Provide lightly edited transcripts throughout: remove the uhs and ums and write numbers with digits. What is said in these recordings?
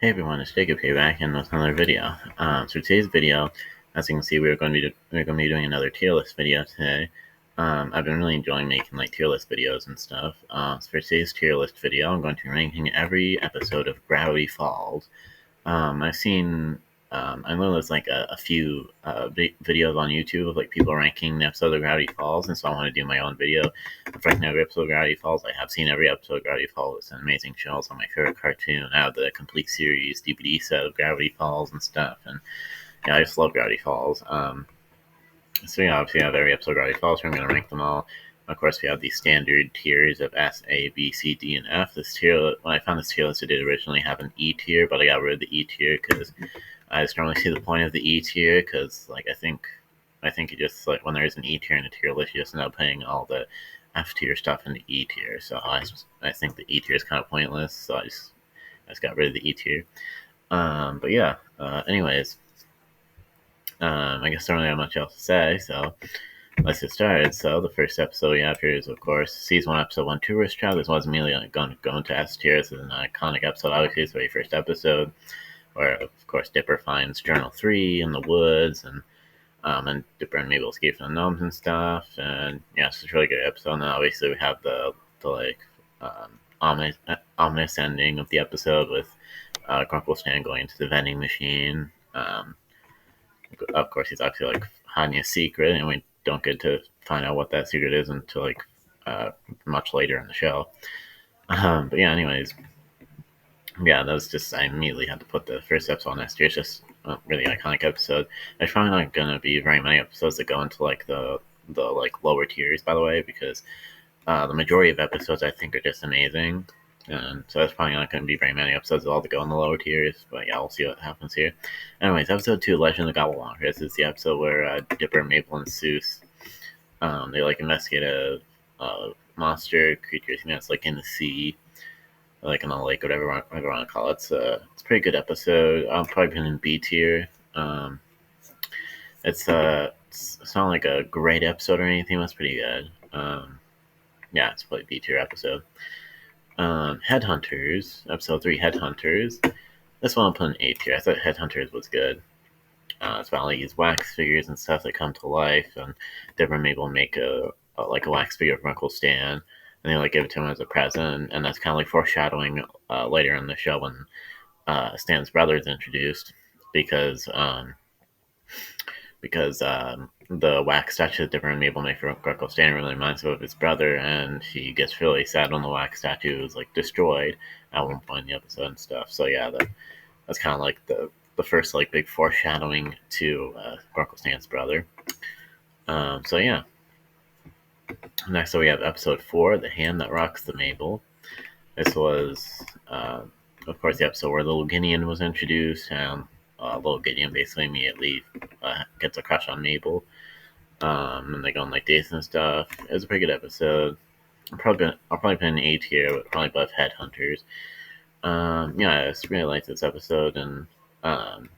Hey everyone, it's Jacob here back in with another video. So today's video, as you can see, we're going to be doing another tier list video today. I've been really enjoying making like tier list videos and stuff. So for today's tier list video, I'm going to be ranking every episode of Gravity Falls. I've seen, I know there's like a few videos on YouTube of like people ranking the episode of Gravity Falls, and so I want to do my own video of ranking every episode of Gravity Falls. I have seen every episode of Gravity Falls. It's an amazing show. It's my favorite cartoon. I have the complete series DVD set of Gravity Falls and stuff, and yeah, I just love Gravity Falls. So yeah, obviously I have every episode of Gravity Falls. So I'm going to rank them all. Of course, we have the standard tiers of S, A, B, C, D, and F. This tier, when I found this tier list, it did originally have an E tier, but I got rid of the E tier because I just don't really see the point of the E tier. Because like I think it just like when there is an E tier in a tier list, you just end up putting all the F tier stuff in the E tier. So I think the E tier is kind of pointless. So I just got rid of the E tier. But yeah. Anyways, I guess I don't really have much else to say. So let's get started. So the first episode we have here is, of course, season 1, episode 1, Tourist Trap. This was immediately going to go into S tier. This is an iconic episode. Obviously, it's the very first episode where, of course, Dipper finds Journal 3 in the woods, and Dipper and Mabel escape from the gnomes and stuff. And yeah, it's a really good episode. And then obviously we have the like ominous ending of the episode with Grunkle Stan going into the vending machine. Of course, he's actually like hiding a secret, and we don't get to find out what that secret is until like much later in the show. But yeah, anyways, yeah, that was just I immediately had to put the first episode on S tier. It's just a really iconic episode. There's probably not gonna be very many episodes that go into like the like lower tiers, by the way, because the majority of episodes I think are just amazing. And so there's probably not going to be very many episodes at all to go in the lower tiers, but yeah, we'll see what happens here. Anyways, episode 2, Legend of the Gobblewonker. This is the episode where Dipper, Maple, and Seuss, they like investigate a monster creature. I think that's like in the sea, like in the lake, whatever you want to call it. It's a pretty good episode. I'm probably been in B tier. It's not like a great episode or anything. But it's pretty good. Yeah, it's probably B tier episode. Headhunters, episode 3, Headhunters. This one I'll put an A tier. I thought Headhunters was good. It's about like these wax figures and stuff that come to life, and Deborah and Mabel make a wax figure of Uncle Stan, and they like give it to him as a present, and that's kind of like foreshadowing later in the show when Stan's brother is introduced, because the wax statue that Dipper and Mabel make for Uncle Stan really reminds him of his brother, and he gets really sad when the wax statue is like destroyed at one point in the episode and stuff. So yeah, that's kind of like the first like big foreshadowing to Uncle Stan's brother. So yeah, next we have episode 4, The Hand That Rocks the Mabel. This was, of course, the episode where Little Gideon was introduced, and Little Gideon basically immediately gets a crush on Mabel. And they go on like dates and stuff. It was a pretty good episode. I'll probably put an A tier, but probably above Headhunters. Yeah, I just really liked this episode, um,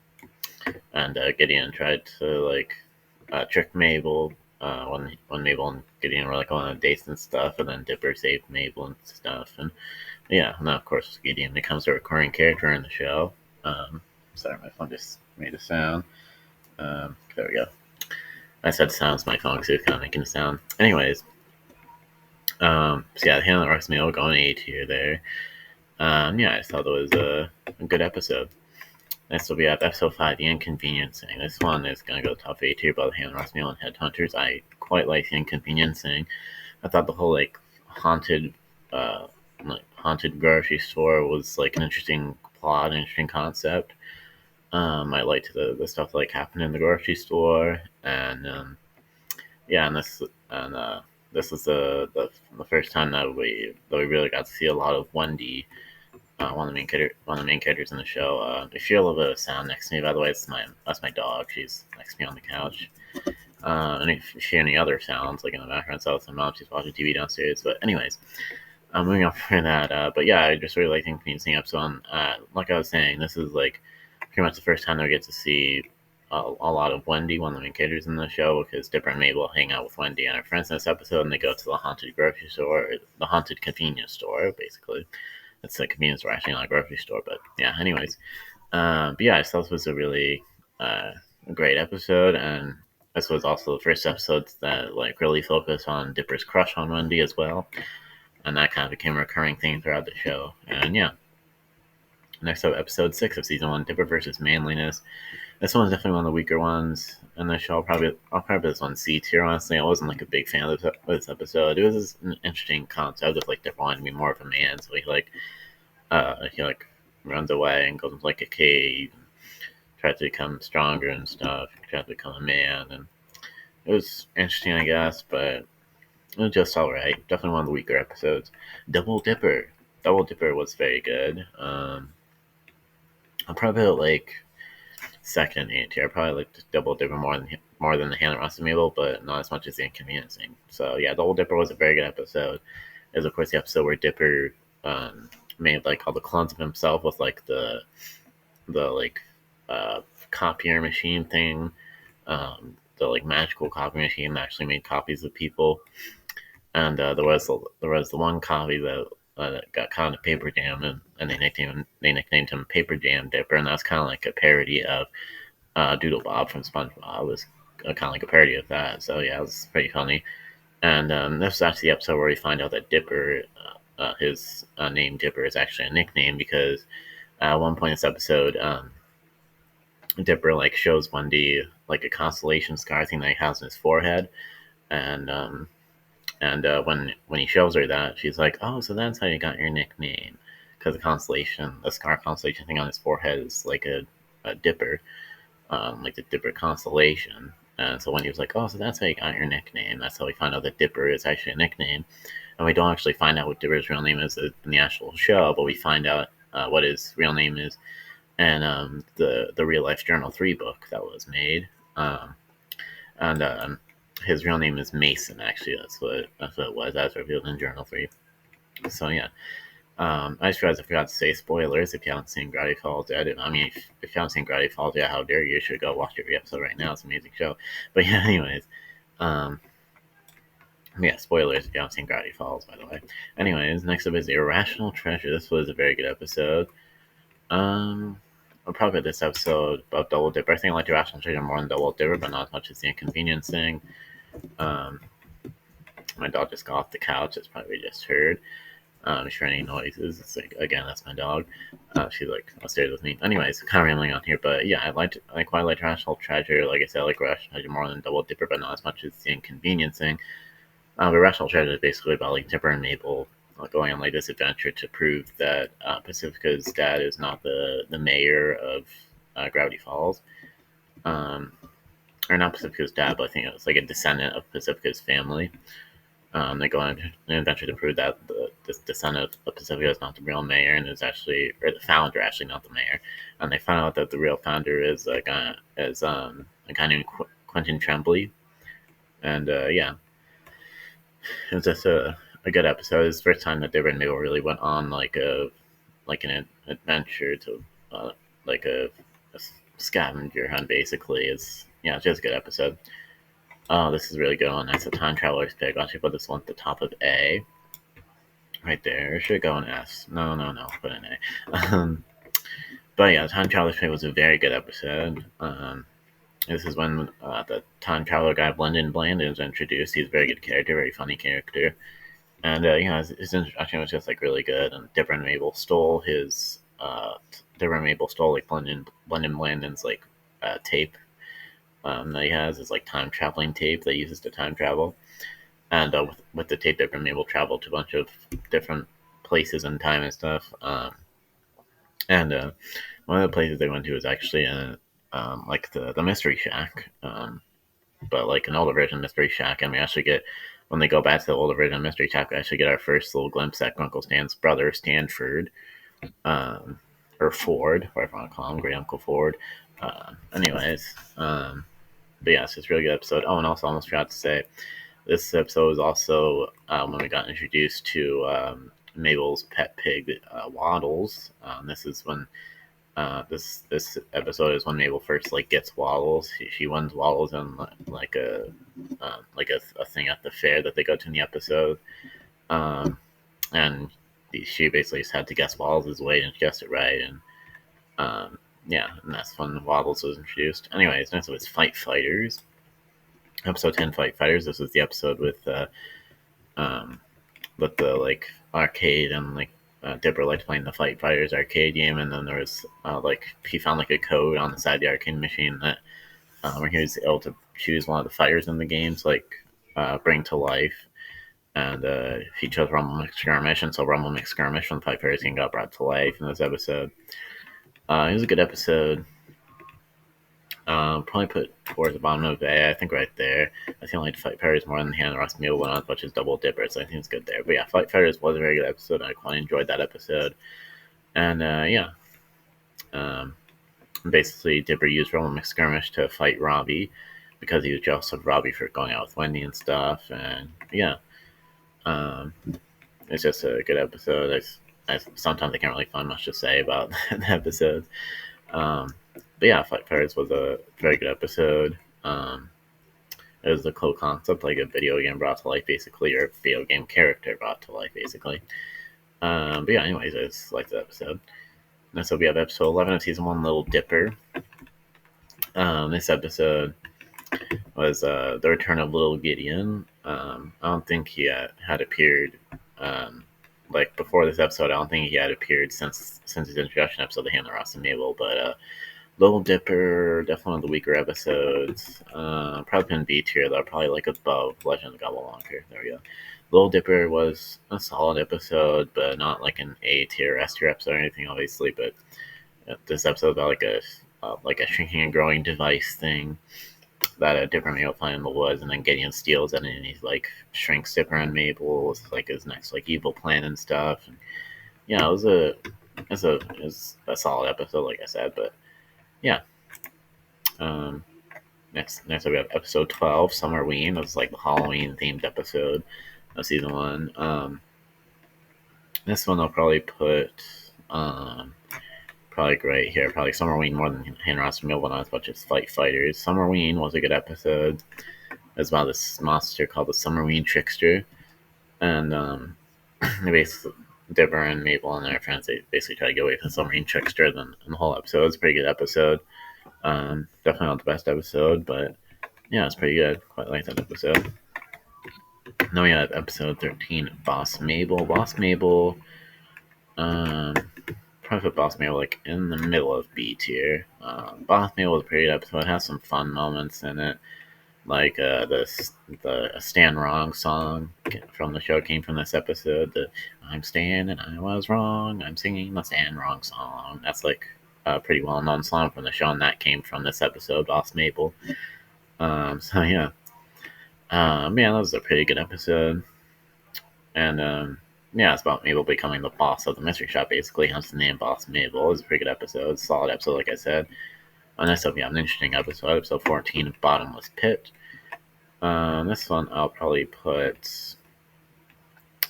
and Gideon tried to like trick Mabel when Mabel and Gideon were like on dates and stuff, and then Dipper saved Mabel and stuff, and yeah, and then of course Gideon becomes a recurring character in the show. Sorry, my phone just made a sound. There we go. I said sounds my phone because it was kind of making a sound. Anyways, so yeah, the Hand That Rocks the Mabel going A tier there. Yeah, I just thought it was a good episode. Next will be episode 5, The Inconveniencing. This one is going to go top A tier by the Hand Rocks Meal and Headhunters. I quite like The Inconveniencing. I thought the whole like haunted grocery store was like an interesting plot, an interesting concept. I liked the stuff that, like happened in the grocery store, and yeah, this is the first time that we really got to see a lot of Wendy, one of the main characters in the show. If you hear a little bit of sound next to me, by the way, that's my dog. She's next to me on the couch. And if you hear any other sounds, like in the background, so it's my mom. She's watching TV downstairs. But anyways, moving on from that. But yeah, I just really like the Inconveniencing episode. Like I was saying, this is like pretty much the first time that we get to see a lot of Wendy, one of the main characters in the show, because Dipper and Mabel hang out with Wendy and her friends in this episode, and they go to the haunted grocery store, the haunted convenience store, basically. It's a convenience store, actually, not a grocery store. But yeah, anyways. But yeah, I thought this was a really uh, great episode, and this was also the first episode that like really focused on Dipper's crush on Wendy as well, and that kind of became a recurring theme throughout the show. And yeah, next up, episode 6 of season 1, Dipper versus Manliness. This one's definitely one of the weaker ones in the show. I'll probably put this one C tier. Honestly, I wasn't like a big fan of this episode. It was an interesting concept of like Dipper wanting to be more of a man, so he like runs away and goes into like a cave, tries to become stronger and stuff, tries to become a man, and it was interesting, I guess, but it was just alright. Definitely one of the weaker episodes. Double Dipper. Double Dipper was very good. I'll probably put it like second and A tier. I probably like Double Dipper more than the Hannah Ross and Mabel, but not as much as the Inconveniencing. So yeah, Double Dipper was a very good episode. It was of course the episode where Dipper made like all the clones of himself with like the like copier machine thing, the like magical copy machine that actually made copies of people. And there was the one copy that got caught in a paper jam, and they nicknamed him Paper Jam Dipper, and that's kind of like a parody of Doodle Bob from SpongeBob. It was kind of like a parody of that. So yeah, it was pretty funny. And this is actually the episode where we find out that Dipper, his name Dipper, is actually a nickname because at one point in this episode, Dipper like shows Wendy like a constellation scar thing that he has on his forehead, and when he shows her that, she's like, "Oh, so that's how you got your nickname." Because the scar constellation thing on his forehead is like a dipper, like the Dipper constellation. And so when he was like, "Oh, so that's how you got your nickname," that's how we find out that Dipper is actually a nickname. And we don't actually find out what Dipper's real name is in the actual show, but we find out what his real name is in the Real Life Journal 3 book that was made. And his real name is Mason. Actually, that's what it was. That's revealed in Journal 3. So yeah, I just realized I forgot to say spoilers if you haven't seen Gravity Falls yet. I mean, if you haven't seen Gravity Falls yet, how dare you? You should go watch every episode right now. It's an amazing show. But yeah, anyways, um, yeah, spoilers if you haven't seen Gravity Falls, by the way. Anyways, next up is Irrational Treasure. This was a very good episode. I'll probably put this episode above Double Dipper. I think I like Irrational Treasure more than Double Dipper, but not as much as the Inconveniencing. My dog just got off the couch. It's probably just heard. She's any noises. It's like, again, that's my dog. She's like upstairs with me. Anyways, kind of rambling on here, but yeah, I quite like Rational Treasure. Like I said, I like Rational Treasure more than Double Dipper, but not as much as the Inconveniencing. But Rational Treasure is basically about like Dipper and Mabel going on like this adventure to prove that Pacifica's dad is not the mayor of Gravity Falls. Or not Pacifica's dad, but I think it was like a descendant of Pacifica's family. They go on an adventure to prove that the descendant of Pacifica is not the real mayor and is actually, or the founder actually, not the mayor. And they find out that the real founder is a guy named Quentin Tremblay. And yeah, it was just a good episode. It's the first time that Deborah and Mabel really went on like an adventure to like a scavenger hunt. Basically, it's just a good episode. Oh, this is really good one. That's a time traveler's pick. I'll actually put this one at the top of A. Right there. It should go in S. No. Put in A. But yeah, Time Traveler's Pick was a very good episode. This is when the time traveler guy, Brendan Blandon, is introduced. He's a very good character, very funny character. And his introduction was just like really good. And Dipper and Mabel stole like Brendan Blandon's like tape that he has is like time traveling tape that he uses to time travel. And with the tape, they've been able to travel to a bunch of different places in time and stuff. And one of the places they went to is actually like the Mystery Shack, but like an older version of Mystery Shack. And we actually get, when they go back to the older version of Mystery Shack, we actually get our first little glimpse at Uncle Stan's brother, Stanford, or Ford, whatever I want to call him, Great Uncle Ford. Anyways, but yeah, it's a really good episode. Oh, and also, I almost forgot to say, this episode was also when we got introduced to Mabel's pet pig, Waddles. This is when this episode is when Mabel first like gets Waddles. She wins Waddles in like a thing at the fair that they go to in the episode, and she basically just had to guess Waddles' weight and she guessed it right, and yeah, and that's when Waddles was introduced. Anyways, next was Fight Fighters, episode 10, Fight Fighters. This was the episode um, with the like arcade and like Dipper liked playing the Fight Fighters arcade game, and then there was like he found like a code on the side of the arcade machine that where he was able to choose one of the fighters in the games, like bring to life. And he chose Rumble McSkirmish, and so Rumble McSkirmish from the Fight Fighters game got brought to life in this episode. It was a good episode. Probably put towards the bottom of A, I think right there. I think I like Fight Fighters more than Hannah Ross Meal went on as much as Double Dipper, so I think it's good there. But yeah, Fight Fighters was a very good episode. I quite enjoyed that episode. And yeah. Basically, Dipper used Rumble McSkirmish to fight Robbie because he was jealous of Robbie for going out with Wendy and stuff. And yeah. It's just a good episode. Sometimes I can't really find much to say about the episodes. But yeah, Fight Fighters was a very good episode. It was the cool concept, like a video game brought to life, basically, or a video game character brought to life, basically. But yeah, anyways, I just liked the episode. And so we have episode 11 of season 1, Little Dipper. This episode was the return of Little Gideon. I don't think he had appeared like before this episode. I don't think he had appeared since his introduction episode to Hannah Ross and Mabel. But Little Dipper, definitely one of the weaker episodes. Probably in B tier though, probably like above Legend of the Gobblewonker. There we go. Little Dipper was a solid episode, but not like an A tier, S tier episode or anything, obviously. But this episode about like a shrinking and growing device thing that a Dipper and Mabel find in the woods, and then Gideon steals it, and he's like shrinks Dipper and Mabel. It's like his next like evil plan and stuff. And yeah, it was a solid episode, like I said. But yeah, next we have episode 12, Summerween. It was like the Halloween themed episode of season 1. This one I'll probably put probably right here. Probably Summerween more than Hannah Ross and Mabel, not as much as Fight Fighters. Summerween was a good episode. It's about this monster called the Summerween Trickster, and they basically Dipper and Mabel and their friends, they basically try to get away from the Summerween Trickster. And the whole episode is a pretty good episode. Definitely not the best episode, but yeah, it's pretty good. Quite like that episode. Then we have episode 13, Boss Mabel. Boss Mabel, probably put Boss Mabel like in the middle of B tier. Boss Mabel is a pretty good episode. It has some fun moments in it, like the Stan Wrong song from the show came from this episode. The I'm Stan and I was wrong. I'm singing the Stan Wrong song. That's like a pretty well known song from the show, and that came from this episode, Boss Mabel. So yeah. Yeah, that was a pretty good episode. And yeah, it's about Mabel becoming the boss of the mystery shop, basically, hence the name Boss Mabel. It was a pretty good episode, solid episode, like I said. Next up, we have an interesting episode 14, Bottomless Pit. This one I'll probably put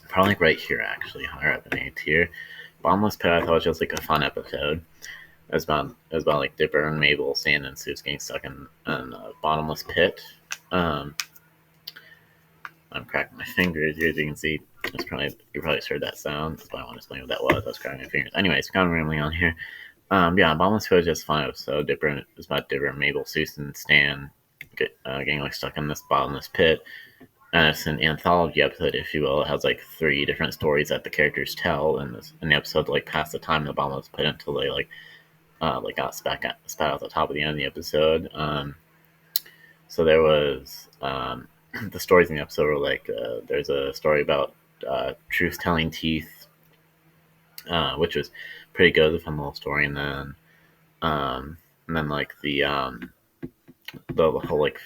probably right here, actually, higher up in A tier. Bottomless Pit, I thought was just like a fun episode. It was about like Dipper and Mabel, Stan and Seuss getting stuck in a bottomless pit. I'm cracking my fingers here, as you can see. You probably heard that sound. That's why I want to explain what that was. I was cracking my fingers. Anyways, kind of rambling on here. Yeah, Bottomless Pit was just fun episode. It's about Dipper, Mabel, Seuss, and Stan getting like stuck in this bottomless pit. And it's an anthology episode, if you will. It has like 3 different stories that the characters tell in the episode to like pass the time in the bottomless pit until they like got spat out the top of the end of the episode. So there was the stories in the episode were like there's a story about truth telling teeth, which was pretty good, a fun little story, and then like the whole like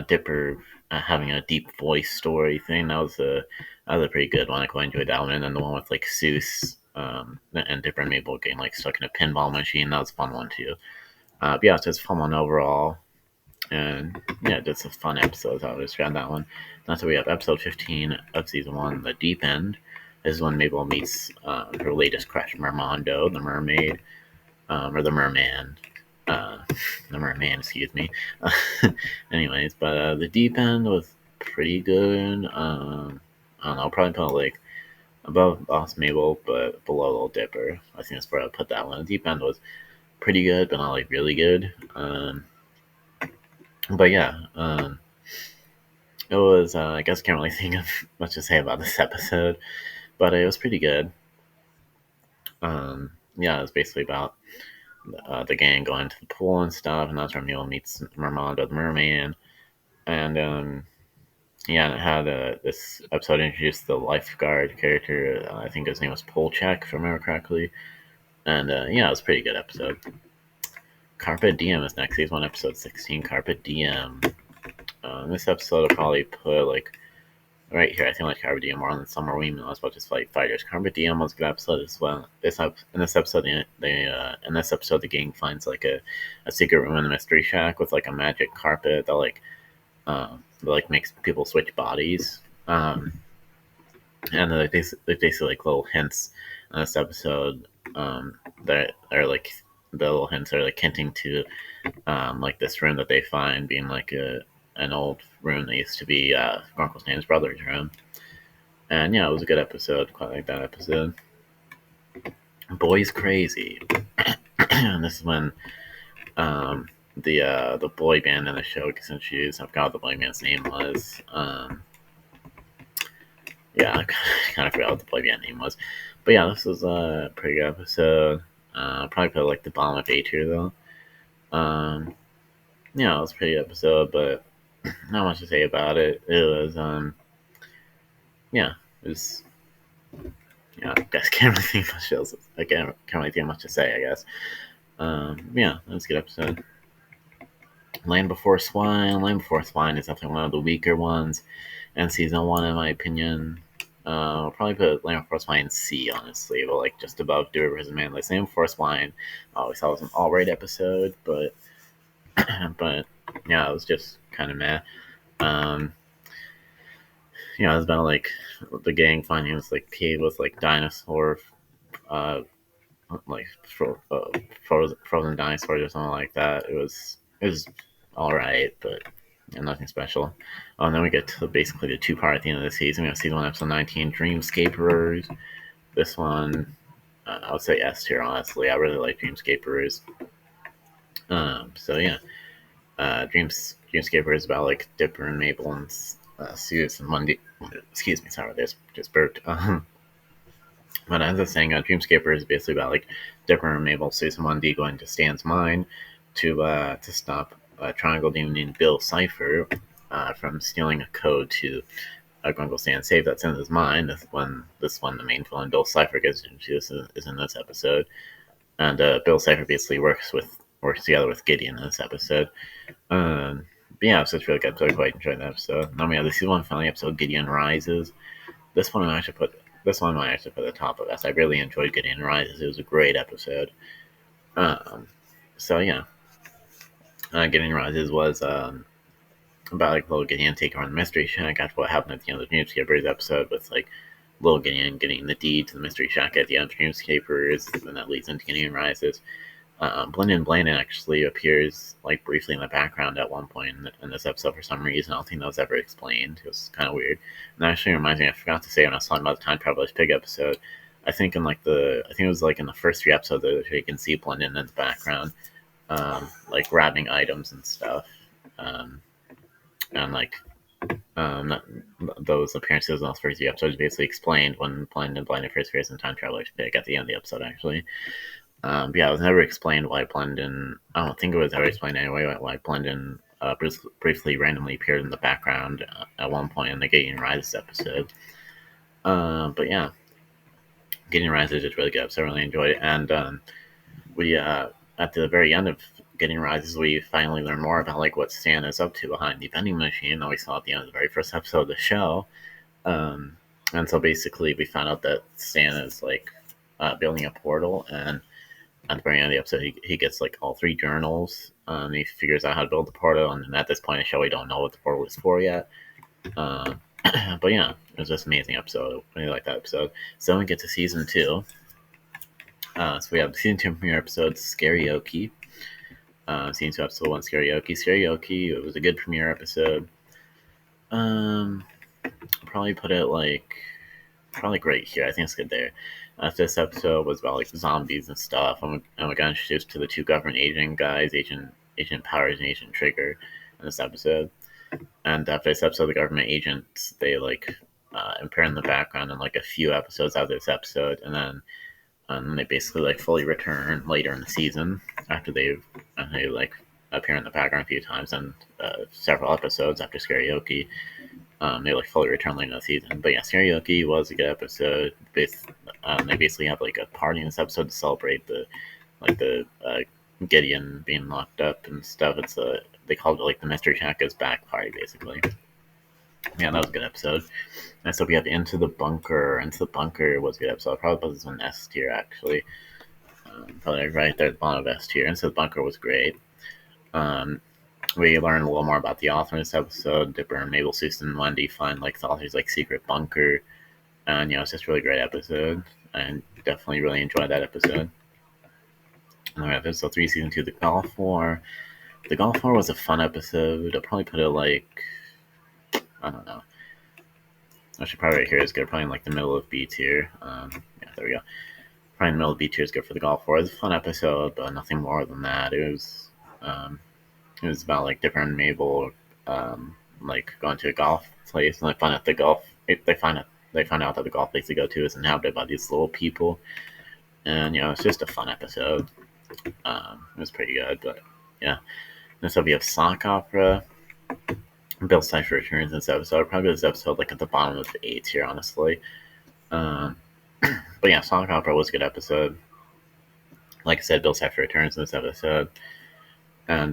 Dipper having a deep voice story thing, that was a pretty good one. I quite enjoyed that one. And then the one with like Seuss and Dipper and Mabel getting like stuck in a pinball machine, that was a fun one too. But yeah, it's just a fun one overall. And yeah, just a fun episode. I would describe that one. That's why we have episode 15 of season 1, The Deep End. This is when Mabel meets her latest crush, Mermando, the mermaid, or the merman. The merman, excuse me. Anyways, but The Deep End was pretty good. I don't know, probably put like above Boss Mabel, but below Little Dipper. I think that's where I put that one. Deep End was pretty good, but not like really good. But yeah, it was. I guess I can't really think of much to say about this episode, but it was pretty good. Yeah, it was basically about the gang going to the pool and stuff, and that's where Mule meets Mermando the merman. And yeah, it had this episode introduced the lifeguard character. I think his name was Polchak, if I remember correctly. And yeah, it was a pretty good episode. Carpe Diem is next. Season 1, episode 16, Carpe Diem. This episode I'll probably put like right here. I think like Carpe Diem more on the Summer Women. I was about to fight fighters. Carpe Diem was a good episode as well. In this episode, the gang finds like a secret room in the mystery shack with like a magic carpet that like makes people switch bodies. And they basically like little hints in this episode that are like the little hints are like hinting to like this room that they find being like an old room that used to be Uncle Stan's brother's room. And yeah, it was a good episode. Quite like that episode. Boys Crazy. And this is when the boy band in the show gets introduced. I forgot what the boy band's name was. Yeah, I kind of forgot what the boy band name was. But yeah, this was a pretty good episode. Probably put like the bottom of A tier though. Yeah, it was a pretty good episode, but not much to say about it. It was yeah, it was yeah. I guess can't really think much else. I can't really think much to say. I guess. Yeah, that was a good episode. Land Before Swine. Land Before Swine is definitely one of the weaker ones, and season 1, in my opinion. I'll probably put Land Before Swine C, honestly, but like just above Do Rivers and Manless. Land Before Swine, I always thought it was an alright episode, but but yeah, it was just kind of meh. You know, it's about like the gang finding this like cave with like dinosaur, like frozen dinosaurs or something like that. It was all right, but nothing special. And then we get to basically the 2-part at the end of the season. We have season 1, episode 19, Dreamscapers. This one, I would say S tier, honestly. I really like Dreamscapers. So yeah, Dreamscaper is about like Dipper and Mabel and Suze and Monday. Excuse me, sorry, there's just burped. But as I was saying, Dreamscaper is basically about like Dipper and Mabel, Suze and Monday going to Stan's mine to stop Triangle Demon named Bill Cipher from stealing a code to Uncle Stan save that's in his mind. This one, the main villain, Bill Cipher, gets introduced is in this episode, and Bill Cipher basically works together with Gideon in this episode. But yeah, so it's really good. So I quite enjoyed that episode. Then we have the season 1 finale episode, Gideon Rises. This one I actually put at the top of this. I really enjoyed Gideon Rises. It was a great episode. So yeah, Gideon Rises was about like little Gideon taking on the mystery shack after what happened at the end of the Dreamscapers episode with like little Gideon getting the deed to the mystery shack at the end of Dreamscapers, and that leads into Gideon Rises. Blendon Blandon actually appears like briefly in the background at one point in this episode for some reason. I don't think that was ever explained. It was kind of weird. And that actually reminds me, I forgot to say when I was talking about the Time Traveler's Pig episode. I think it was like in the first 3 episodes that you can see Blendon in the background, like grabbing items and stuff, and like those appearances in those first 3 episodes basically explained when Blendon first appears in Time Traveler's Pig at the end of the episode, actually. But yeah, it was never explained why Blendon. I don't think it was ever explained anyway why Blendon briefly randomly appeared in the background at one point in the Gideon Rises episode. But yeah, Gideon Rises is really good, so I really enjoyed it. And we at the very end of Gideon Rises, we finally learn more about like what Stan is up to behind the vending machine that we saw at the end of the very first episode of the show. And so basically, we found out that Stan is like building a portal, and at the very end of the episode, he gets like all 3 journals. He figures out how to build the portal, and at this point in the show, we don't know what the portal is for yet. But yeah, it was just an amazing episode. I really like that episode. So then we get to season 2. So we have season 2 premiere episode, Scarioki. Season 2 episode 1, Scarioki. Scarioki, it was a good premiere episode. Probably put it like probably great here. I think it's good there. This episode was about like zombies and stuff, and we got introduced to the two government agent guys, Agent Powers and Agent Trigger, in this episode. And after this episode, the government agents they like appear in the background in like a few episodes out of this episode, and then they basically like fully return later in the season after they like appear in the background a few times and several episodes after Karaoke. They like fully return later in the season. But yeah, Karaoke was a good episode. They basically have like a party in this episode to celebrate the Gideon being locked up and stuff. They called it like the Mystery Shack Goes Back party basically. Yeah, that was a good episode. And so we have Into the Bunker. Into the Bunker was a good episode. Probably put this one S tier actually. Probably right there at the bottom of S tier. Into the Bunker was great. We learned a little more about the author in this episode. Dipper and Mabel, Susan, and Wendy find like the author's like secret bunker, and it's just a really great episode. And definitely really enjoyed that episode. And then we have episode 3, season 2, The Gulf War. The Gulf War was a fun episode. I'll probably put it like, I don't know. I should probably right here is good. Probably in like the middle of B tier. Yeah, there we go. Probably in the middle of B tier is good for The Gulf War. It was a fun episode, but nothing more than that. It was about like Dipper and Mabel like going to a golf place and they find out they find out that the golf place they go to is inhabited by these little people, and it's just a fun episode. It was pretty good, but yeah. Next up we have Sock Opera. Bill Cipher returns in this episode. Probably this episode like at the bottom of the 8 here, honestly. But yeah, Sock Opera was a good episode. Like I said, Bill Cipher returns in this episode. And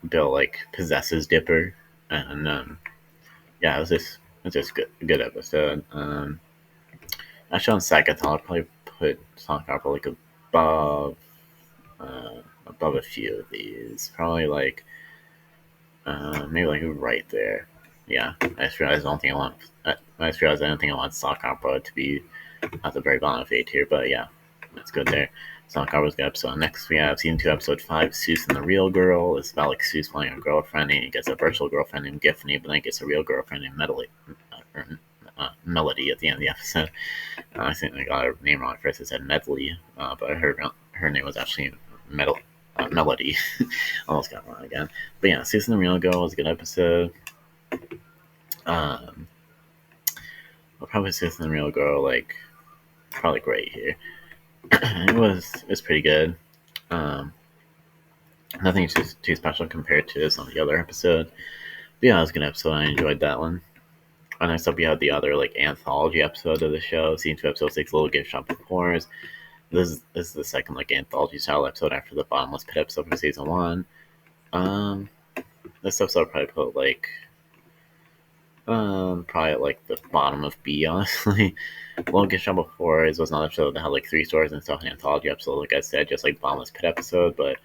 Bill like possesses Dipper, and yeah, it was just good episode. Actually, on second, I'll probably put Sock Opera like above a few of these. Probably like maybe like right there. Yeah, I just realized I don't think I want Sock Opera to be at the very bottom of 8 here, but yeah, that's good there. Sock Opera's good episode. Next we have season 2, episode 5, Seuss and the Real Girl. It's about like Seuss playing a girlfriend, and he gets a virtual girlfriend named Giffany, but then he gets a real girlfriend named Melody at the end of the episode. I think I got her name wrong at first. It said Medley, but her name was actually Melody. Almost got it wrong again. But yeah, Seuss and the Real Girl was a good episode. I'll probably Seuss and the Real Girl like probably great here. It was pretty good. Nothing too special compared to this on the other episode. But yeah, it was a good episode. I enjoyed that one. And next up, we had the other like anthology episode of the show, season 2, episode 6, Little Gift Shop of Horrors. This is the second like anthology style episode after the Bottomless Pit episode from season 1. This episode probably put like probably at like the bottom of B, honestly. Little Gift Shop of Horrors was another episode that had like 3 stories and stuff, an anthology episode, like I said, just like Bottomless Pit episode, but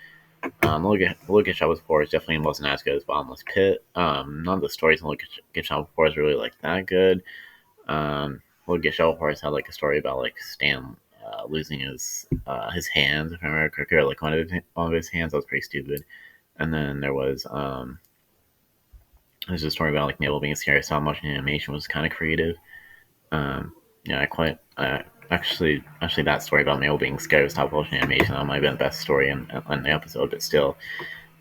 Little Gift Shop of Horrors definitely wasn't as good as Bottomless Pit. None of the stories in Little Gift Shop of Horrors really like that good. Little Gift Shop of Horrors had like a story about like Stan losing his hands, if I remember correctly, or like one of his hands. That was pretty stupid. And then there's a story about like Mabel being scared. Stop motion animation was kind of creative. Yeah, actually that story about Mabel being scared of stop motion animation, that might have been the best story in the episode, but still,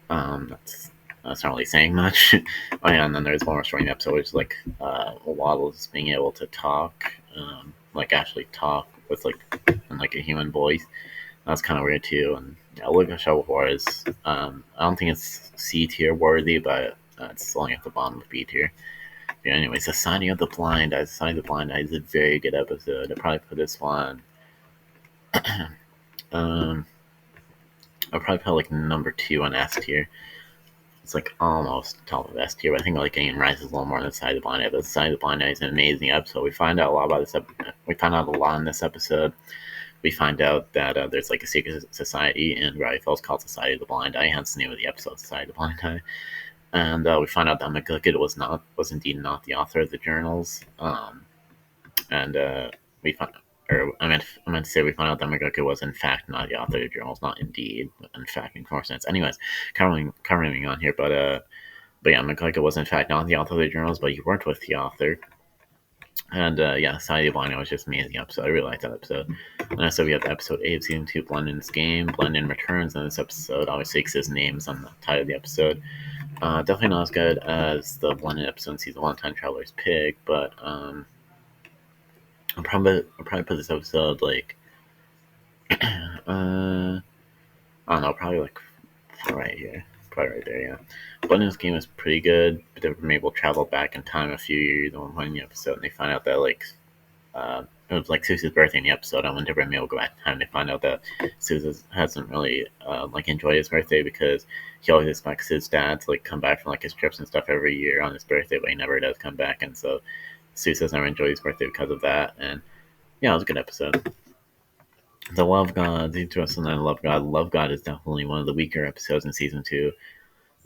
that's not really saying much. Oh yeah, and then there's one more story in the episode, which is like Waddles being able to talk, like actually talk with like in like a human voice. That's kind of weird too. And yeah, Look at Shovel Wars. I don't think it's C tier worthy, but it's only at the bottom of B tier. Yeah, anyway, Society of the Blind Eye. Society of the Blind Eye is a very good episode. I'd probably put this one. I'll probably put like number 2 on S tier. It's like almost top of S tier, but I think like Game rises a little more than Society of the Blind Eye. But Society of the Blind Eye is an amazing episode. We find out a lot about this. We find out a lot in this episode. We find out that there's like a secret society in Gravity Falls called Society of the Blind Eye. Hence the name of the episode, Society of the Blind Eye. And we find out that McGucket was indeed not the author of the journals. And we find, or I meant to say we found out that McGucket was in fact not the author of the journals, not indeed, but in fact makes more sense. Anyways, covering on here, but yeah, McGucket was in fact not the author of the journals, but he worked with the author. And yeah, Saudi Wano was just amazing episode. I really liked that episode. And so we have episode 8 of season 2, Blendon's Game. Blendon returns in this episode. Obviously, because his name's on the title of the episode. Definitely not as good as the Blendon episode in season 1, Time Traveler's Pig, but I'll probably put this episode like I don't know, probably like right here, probably right there. Yeah, Blendon's Game is pretty good, but they were able to travel back in time a few years on one episode, and they find out that like it was like Susie's birthday in the episode, and when Deborah and May will go back in time, they find out that Susie hasn't really like enjoyed his birthday because he always expects his dad to like come back from like his trips and stuff every year on his birthday, but he never does come back, and so Susie has never enjoyed his birthday because of that. And yeah, it was a good episode. The Love God, the interesting Love God. Love God is definitely one of the weaker episodes in season 2.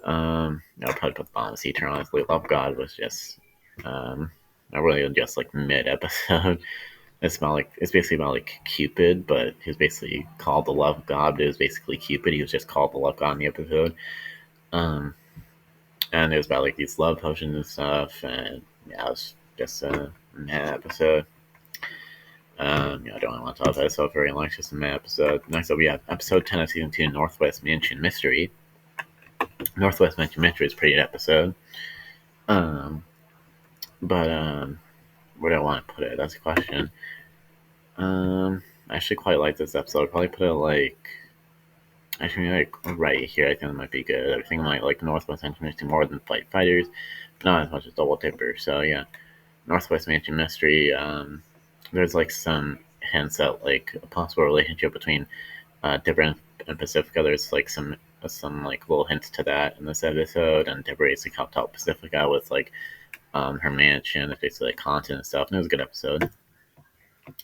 I'll probably put the bottom seat here, honestly. Love God was just not really just like mid episode. It's basically about like Cupid, but he was basically called the Love God, but it was basically Cupid. He was just called the Love God in the episode. Um and it was about like these love potions and stuff, and yeah, it was just a mad episode. I don't want to talk about myself very long. It's just a mad episode. Next up, we have episode 10 of season 2, Northwest Mansion Mystery. Northwest Mansion Mystery is a pretty good episode. But where do I want to put it? That's a question. I actually quite like this episode. I'd probably put it like actually like right here. I think it might be good. Everything might like Northwest Mansion Mystery more than Fight Fighters, but not as much as Double Dipper. So yeah, Northwest Mansion Mystery. There's like some hints at like a possible relationship between Dipper and Pacifica. There's like some like little hints to that in this episode, and Dipper basically helped out Pacifica with like her mansion, basically like content and stuff. And it was a good episode.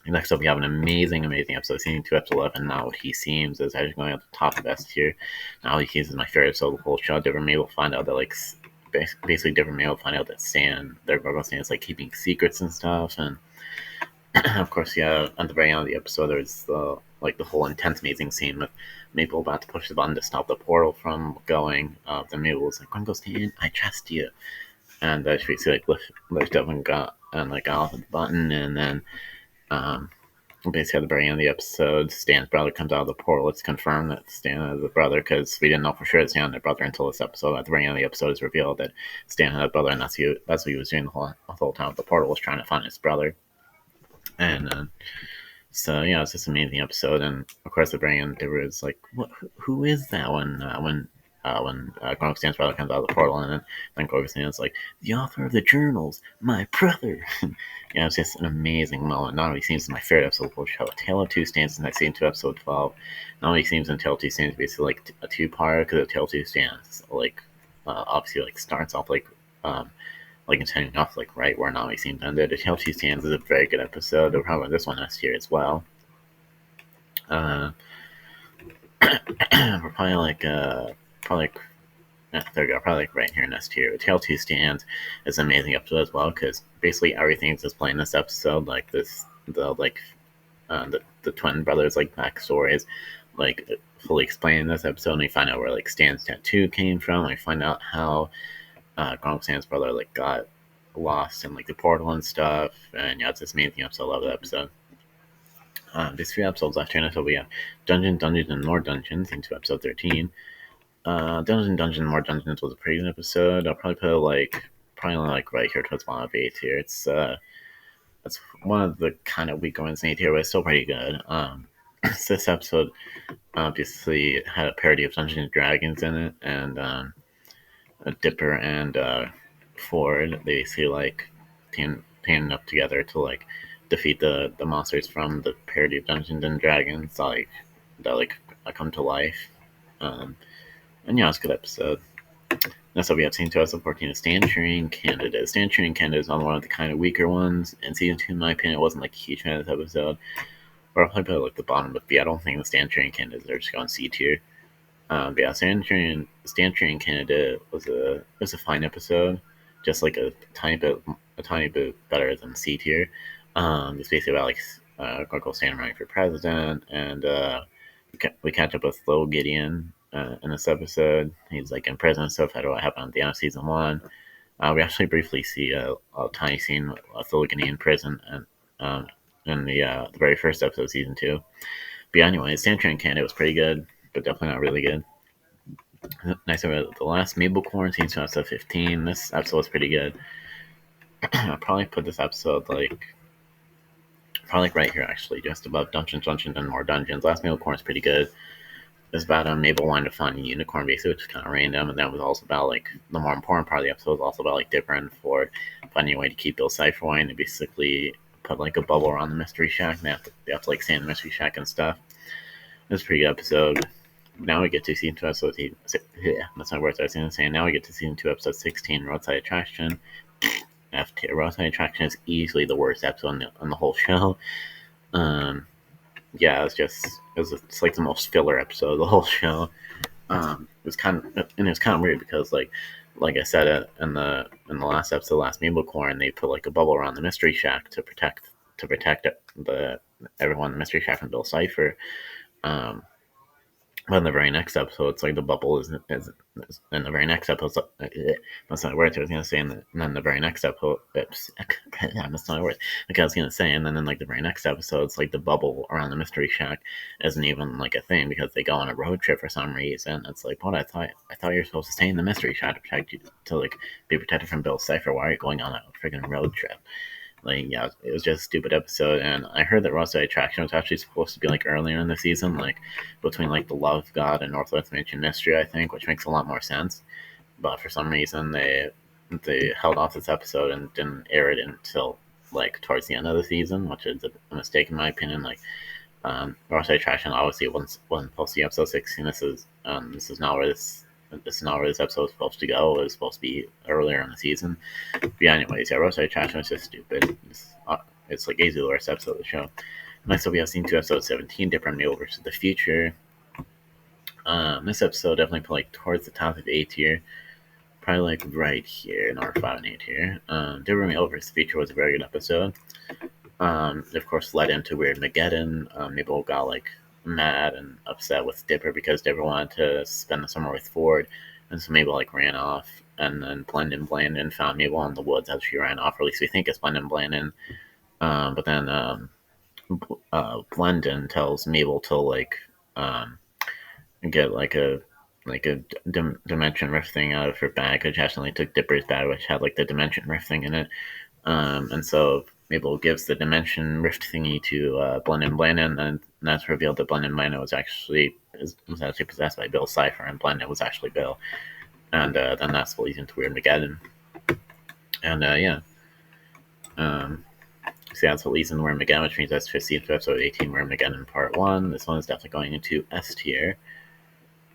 Next up, we have an amazing episode. Season 2, episode 11. Not What He Seems is actually going at the top of the best here. Not What He Seems is my favorite episode of the whole show. Different May will find out that like basically Different May will find out that Stan, their brother Stan, is like keeping secrets and stuff. And of course, yeah, at the very end of the episode, there's the whole intense, amazing scene with Maple about to push the button to stop the portal from going. Then Maple's like, "Gringo Stan, I trust you," and she basically like lift up and got off the button, and then basically at the very end of the episode, Stan's brother comes out of the portal. It's confirmed that Stan is a brother because we didn't know for sure that Stan had a brother until this episode. At the very end of the episode, it's revealed that Stan had a brother, and that's what he was doing the whole time. The portal was trying to find his brother. And so yeah, it's just an amazing episode. And of course, the very end, there was like, who is that when Gronk Stan's brother comes out of the portal, and then Gronk Stan's like, the author of the journals, my brother. Yeah, it's just an amazing moment. Not only seems my favorite episode of the whole show. Tale of Two Stands in that season 2, episode 12. Not only seems in Tale of Two Stands basically like a two-part, because Tale of Two Stands like obviously like starts off like intending off like right where Nami seems ended. The Tale of Two Stands is a very good episode. We'll probably this one next year as well. We're probably yeah, there we go. Probably like right here next year. Tale Two Stands is an amazing episode as well because basically everything's displayed in this episode. Like the twin brothers like backstories, like fully explained in this episode. And we find out where like Stan's tattoo came from. We find out how Gronk Stan's brother like got lost in like the portal and stuff. And yeah, it's this amazing episode. I love the episode. There's 3 episodes left here, so we have Dungeons, and More Dungeons into episode 13. Dungeons, and More Dungeons was a pretty good episode. I'll probably put it like right here towards bottom of 8 here. It's one of the kind of weaker ones in 8 here, but it's still pretty good. This episode obviously had a parody of Dungeons and Dragons in it, and Dipper and Ford, they basically like teamed up together to like defeat the monsters from the parody of Dungeons and Dragons that come to life. And yeah, it's a good episode. Next up, we have season 2, episode 14 of Stan Turing Candidate. Stan Turing Candidate is one of the kind of weaker ones. In season 2, in my opinion, it wasn't like a huge fan of this episode. But I'll probably put it like the bottom of B. I don't think the Stan Turing Candidates are just going C tier. But yeah, Stan Turing Candidate was a fine episode, just like a tiny bit better than C tier. It's basically about like Uncle Stan running for president, and we catch up with Lil Gideon in this episode. He's like in prison and stuff. How do what happened at the end of season 1? We actually briefly see a tiny scene of Thilligany in prison and in the very first episode of season 2. But yeah, anyway, Sand Train Canada was pretty good, but definitely not really good. Nice about the last Mabel Quarantine, so episode 15. This episode was pretty good. I'll probably put this episode probably right here actually, just above Dungeons and More Dungeons. Last Mabel Quarantine is pretty good. It's about Mabel wanting to find a unicorn, basically, which is kind of random, and that was also about like the more important part of the episode was also about like Dipper and Ford finding a way to keep Bill Cipher away, and to basically put like a bubble around the mystery shack, and they have to like stay in the mystery shack and stuff. It was a pretty good episode. Now we get to season 2 episode. Yeah, that's not words I was going to say. Now we get to season 2 episode 16, Roadside Attraction. F tier. Roadside Attraction is easily the worst episode on the whole show. Yeah, it's like the most filler episode of the whole show. It was kind of weird because like I said in the last episode, Last Mabel Corn, they put like a bubble around the mystery shack to protect everyone in the mystery shack from Bill Cipher. But in the very next episode, it's like the bubble is in the very next episode. That's not words I was gonna say. And then the very next episode, that's not a word. Like I was gonna say, and then in like the very next episode, it's like the bubble around the mystery shack isn't even like a thing because they go on a road trip for some reason. It's like, what? I thought you were supposed to stay in the mystery shack to protect you, to like be protected from Bill Cipher. Why are you going on a freaking road trip? Like, yeah, it was just a stupid episode. And I heard that Roadside Attraction was actually supposed to be like earlier in the season, like between like the Love God and Northwest Mansion Mystery, I think, which makes a lot more sense. But for some reason, they held off this episode and didn't air it until like towards the end of the season, which is a mistake in my opinion. Like, Roadside Attraction obviously wasn't supposed to be episode 16. This is not where this episode was supposed to go. It was supposed to be earlier in the season. But yeah, anyways, yeah, Roadside Attraction was just stupid. It's like easily the worst episode of the show. Next up, we have seen 2 episode 17, Dipper Mabel versus the Future. This episode definitely put like towards the top of A tier. Probably like right here in R5 and A tier. Dipper Mabel versus the Future was a very good episode. Of course, led into Weird Mageddon. Mabel got like mad and upset with Dipper because Dipper wanted to spend the summer with Ford, and so Mabel like ran off. And then Blandon found Mabel in the woods as she ran off, or at least we think it's Blandon. But then Blandon tells Mabel to like get like a dimension rift thing out of her bag, which accidentally took Dipper's bag, which had like the dimension rift thing in it. And so Mabel gives the dimension rift thingy to Blandon, and that's revealed that Blandon was actually possessed by Bill Cipher, and Blandon was actually Bill. And then that's what leads into Weird Mageddon. And yeah. So that's what leads into Weird Mageddon, which means that's 15th episode 18, Weird Mageddon Part 1. This one is definitely going into S tier.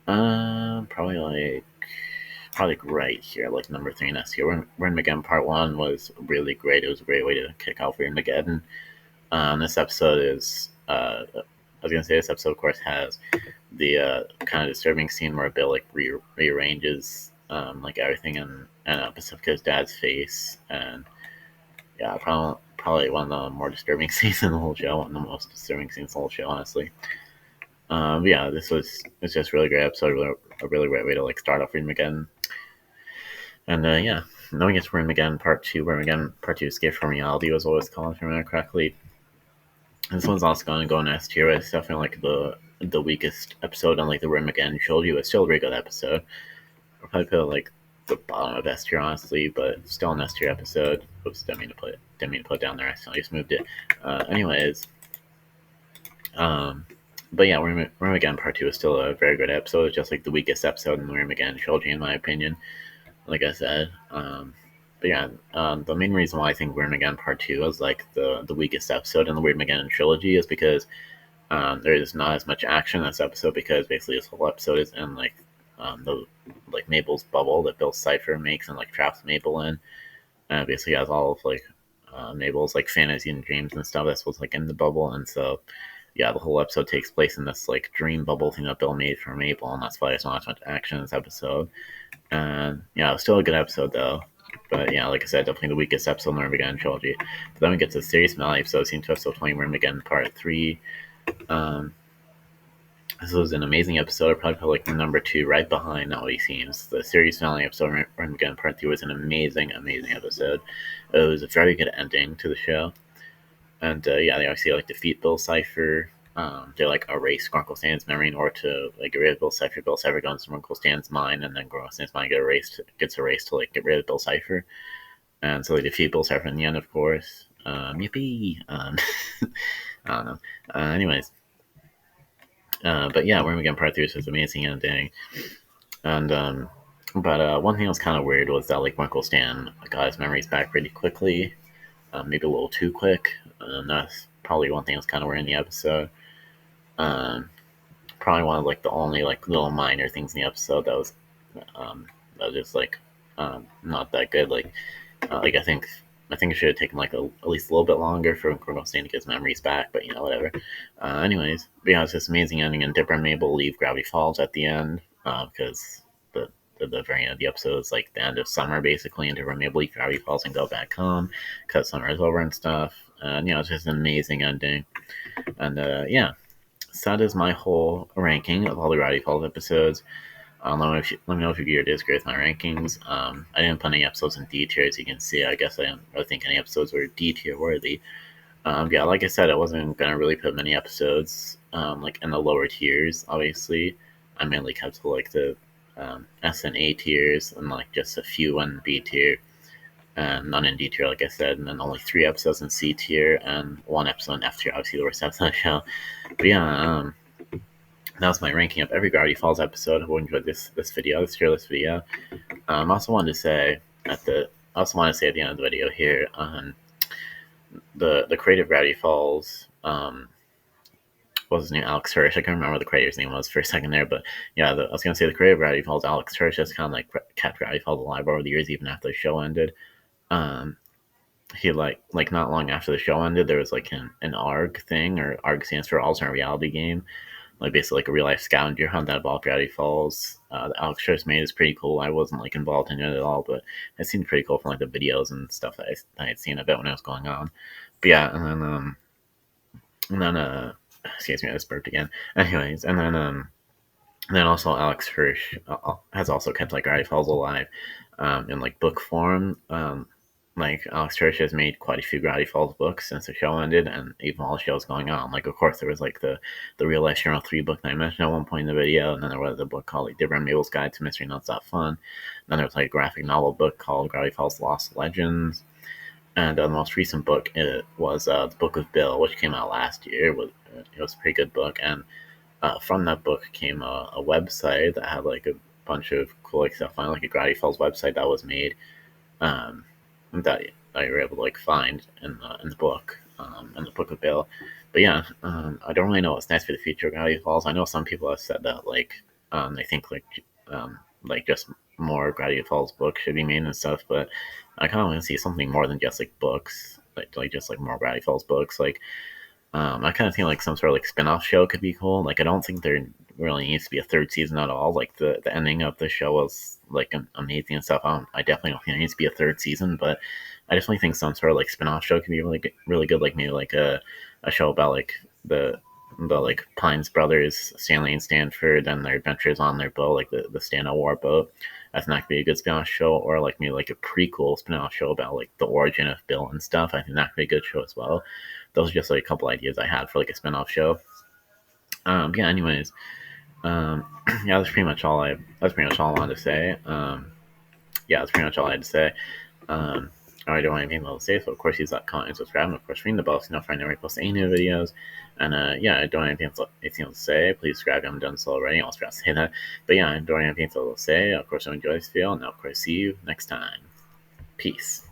Probably right here, like number 3 in S tier. Weird Mageddon Part 1 was really great. It was a great way to kick off Weird Mageddon. This episode is, I was going to say, this episode, of course, has the kind of disturbing scene where Bill like rearranges like everything in Pacifica's dad's face, and yeah, probably one of the more disturbing scenes in the whole show, one of the most disturbing scenes in the whole show, honestly. But yeah, it's just a really great episode, a really great way to like start off Weird Mageddon. And yeah, then we get to Weird Mageddon Part 2, Weird Mageddon Part 2 Escape from Reality was what it's called, if I remember correctly. This one's also going to go in S tier. It's definitely like the weakest episode on like the Weird Mageddon trilogy. It's still a very good episode. I'll probably put like the bottom of S tier, honestly, but still an S tier episode. Oops, didn't mean to put it down there. I accidentally just moved it. Anyways, but yeah, Weird Mageddon Part 2 is still a very good episode. It's just like the weakest episode in the Weird Mageddon trilogy, in my opinion. Like I said, but yeah, the main reason why I think Weird Mageddon Part 2 is like the weakest episode in the Weird Mageddon trilogy is because there is not as much action in this episode, because basically this whole episode is in like the like Mabel's bubble that Bill Cipher makes and like traps Mabel in. Basically has all of like Mabel's like fantasy and dreams and stuff that's what's like in the bubble, and so yeah, the whole episode takes place in this like dream bubble thing that Bill made for Mabel, and that's why there's not as much action in this episode. And yeah, it was still a good episode though. But yeah, like I said, definitely the weakest episode in the Weird Mageddon trilogy. But then we get to the series finale episode, scene 2, episode 20, Weird Mageddon Part 3. This was an amazing episode, probably like number 2, right behind Now He Seems. The series finale episode, Armageddon Part 2, was an amazing, amazing episode. It was a very good ending to the show. And yeah, they obviously like defeat Bill Cipher. They like erase Grunkle Stan's memory in order to like get rid of Bill Cipher. Bill Cipher goes to Grunkle Stan's mind, and then Grunkle Stan's mind gets erased to like get rid of Bill Cipher. And so they defeat Bill Cipher in the end, of course. Yippee! I don't know. Anyways, but yeah, Worm Part 3 was amazing ending. And but one thing that was kind of weird was that like Michael Stan got his memories back pretty quickly, maybe a little too quick. That's probably one thing that's kind of weird in the episode. Probably one of like the only like little minor things in the episode that was just like not that good. Like I think it should have taken like at least a little bit longer for Colonel Stan to get his memories back, but whatever. Anyways, but yeah, it's this amazing ending, and Dipper and Mabel leave Gravity Falls at the end because the very end of the episode is like the end of summer basically, and Dipper and Mabel leave Gravity Falls and go back home because summer is over and stuff. And it's just an amazing ending, and yeah. So that is my whole ranking of all the Gravity Falls episodes. Let me know if you agree or disagree with my rankings. I didn't put any episodes in D tier, as you can see. I guess I didn't really think any episodes were D tier worthy. Yeah, like I said, I wasn't gonna really put many episodes like in the lower tiers. Obviously, I mainly kept to like the S and A tiers, and like just a few in B tier, and none in D tier, like I said, and then only 3 episodes in C tier and 1 episode in F tier. Obviously, the worst episode of the show. But yeah, that was my ranking of every Gravity Falls episode. I hope you enjoyed this video, this tier list video. I also wanted to say at the end of the video here, the creator of Gravity Falls, what was his name? Alex Hirsch. I can't remember what the creator's name was for a second there, but yeah, I was gonna say the creator of Gravity Falls, Alex Hirsch, has kind of like kept Gravity Falls alive over the years, even after the show ended. He like not long after the show ended, there was like an ARG thing, or ARG stands for Alternate Reality Game, like basically like a real life scavenger hunt that involved Gravity Falls. The Alex Hirsch made is pretty cool. I wasn't like involved in it at all, but it seemed pretty cool from like the videos and stuff that I had seen a bit when it was going on. But yeah, and then excuse me, I just burped again. Anyways, and then also Alex Hirsch has also kept like Gravity Falls alive in like book form. Like Alex Hirsch has made quite a few Gravity Falls books since the show ended, and even while the show's going on. Like, of course, there was like the Real Life Journal 3 book that I mentioned at one point in the video, and then there was a book called like Dipper and Mabel's Guide to Mystery Not That Fun. And then there was like a graphic novel book called Gravity Falls Lost Legends. And the most recent book was the Book of Bill, which came out last year. It was a pretty good book, and from that book came a website that had like a bunch of cool like stuff on, like a Gravity Falls website that was made. Um, that you were able to like find in the book, in the Book of Bill. But yeah, I don't really know what's next for the future of Gravity Falls. I know some people have said that like they think like just more Gravity Falls books should be made and stuff, but I kind of want to see something more than just like books, like just like more Gravity Falls books. Like I kind of think like some sort of like spin-off show could be cool. Like I don't think there really needs to be a third season at all. Like the ending of the show was like amazing and stuff. I definitely don't think there needs to be a third season, but I definitely think some sort of like spin-off show can be really good. Like maybe like a show about like the like Pines brothers, Stanley and Stanford, and their adventures on their boat, like the Stand War boat. I think that could be a good spin-off show, or like maybe like a prequel spin-off show about like the origin of Bill and stuff. I think that could be a good show as well. Those are just like a couple ideas I had for like a spin-off show. Yeah. Anyways, yeah, that's pretty much all I wanted to say. Yeah, that's pretty much all I had to say. I don't have anything else to say, so of course use that comment and subscribe, and of course ring the bell so you know if I never post any new videos. And yeah, I don't have anything else to say. Please subscribe if you haven't done so already. I almost forgot to say that. But yeah, I don't have anything else to say. Of course, I enjoy this video, and I'll of course see you next time. Peace.